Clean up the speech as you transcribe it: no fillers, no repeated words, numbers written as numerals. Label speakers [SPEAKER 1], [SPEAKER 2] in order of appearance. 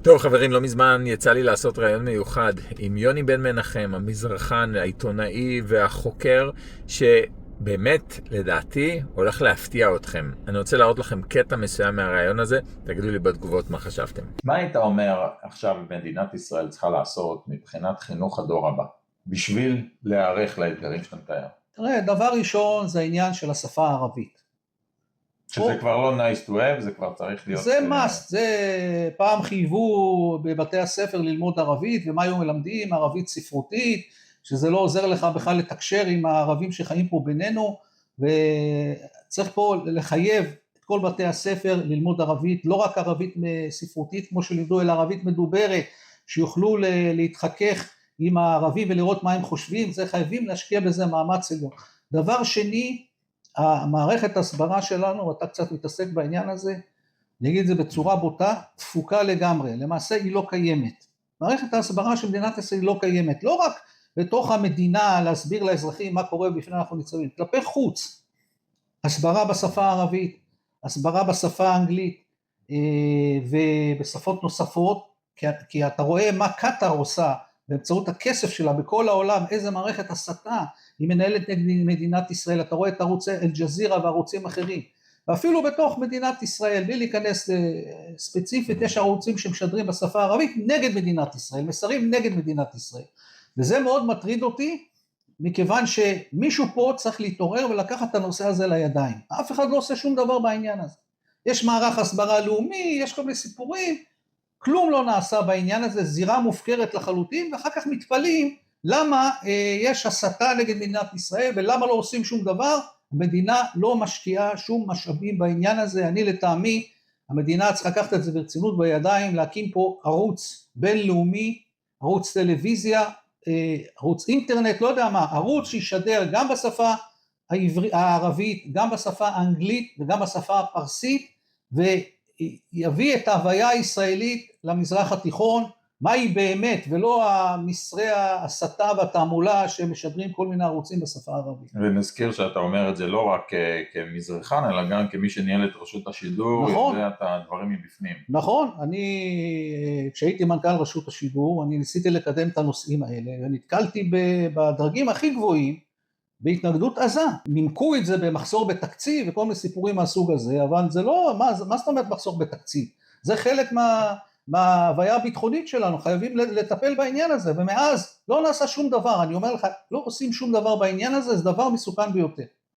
[SPEAKER 1] טוב חברים, לא מזמן יצא לי לעשות ראיון מיוחד עם יוני בן מנחם, המזרחן, העיתונאי והחוקר, שבאמת, לדעתי, הולך להפתיע אתכם. אני רוצה להראות לכם קטע מסוים מהראיון הזה, תגידו לי בתגובות מה חשבתם. מה היית אומר עכשיו מדינת ישראל צריכה לעשות מבחינת חינוך הדור הבא, בשביל להיערך לאתגרים שאתה מתאר?
[SPEAKER 2] תראה, דבר ראשון זה העניין של השפה הערבית.
[SPEAKER 1] שזה כבר לא nice to have, זה כבר צריך להיות...
[SPEAKER 2] זה must, זה פעם חייבו בבתי הספר ללמוד ערבית, ומה היו מלמדים? ערבית ספרותית, שזה לא עוזר לך בכלל לתקשר עם הערבים שחיים פה בינינו, וצריך פה לחייב את כל בתי הספר ללמוד ערבית, לא רק ערבית ספרותית כמו שלימדו, אלא ערבית מדוברת, שיוכלו להתחכך עם הערבים ולראות מה הם חושבים, זה חייבים להשקיע בזה מאמץ עליון. דבר שני, המערכת הסברה שלנו, אתה קצת מתעסק בעניין הזה, אני אגיד את זה בצורה בוטה, תפוקה לגמרי, למעשה היא לא קיימת. מערכת ההסברה של מדינת ישראל היא לא קיימת, לא רק בתוך המדינה להסביר לאזרחים מה קורה בפני אנחנו ניצבים, כלפי חוץ, הסברה בשפה הערבית, הסברה בשפה האנגלית ובשפות נוספות, כי אתה רואה מה קטר עושה באמצעות הכסף שלה בכל העולם, איזה מערכת הסתה היא מנהלת נגד מדינת ישראל, אתה רואה את ערוצי אל-ג'זירה וערוצים אחרים, ואפילו בתוך מדינת ישראל, בלי להיכנס ספציפית, יש ערוצים שמשדרים בשפה הערבית נגד מדינת ישראל, מסרים נגד מדינת ישראל, וזה מאוד מטריד אותי, מכיוון שמישהו פה צריך להתעורר ולקחת את הנושא הזה לידיים, אף אחד לא עושה שום דבר בעניין הזה, יש מערך הסברה לאומי, יש כל מיני סיפורים, כלום לא נעשה בעניין הזה, זירה מופקרת לחלוטין, ואחר כך מתפלאים למה יש הסתה נגד מדינת ישראל, ולמה לא עושים שום דבר, המדינה לא משקיעה שום משאבים בעניין הזה, אני לטעמי, המדינה צריכה לקחת את זה ברצינות בידיים, להקים פה ערוץ בינלאומי, ערוץ טלוויזיה, ערוץ אינטרנט, לא יודע מה, ערוץ שישדר גם בשפה הערבית, גם בשפה האנגלית, וגם בשפה הפרסית, ויביא את ההוויה הישראלית למזרח התיכון, מהי באמת, ולא המסרי ההסתה והתעמולה שמשדרים כל מיני ערוצים בשפה הערבית.
[SPEAKER 1] ונזכיר שאתה אומר את זה לא רק כמזרחן, אלא גם כמי שניהל את רשות השידור,
[SPEAKER 2] נכון.
[SPEAKER 1] יודע את הדברים מבפנים.
[SPEAKER 2] נכון, כשהייתי מנכ"ל רשות השידור, אני ניסיתי לקדם את הנושאים האלה, ונתקלתי בדרגים הכי גבוהים, בהתנגדות עזה, נימקו את זה במחסור בתקציב וכל מיני סיפורים מהסוג הזה, אבל זה לא, מה זאת אומרת מחסור בתקציב? זה חלק מההוויה הביטחונית שלנו, חייבים לטפל בעניין הזה, ומאז לא נעשה שום דבר, אני אומר לך, לא עושים שום דבר בעניין הזה, זה דבר מסוכן ביותר.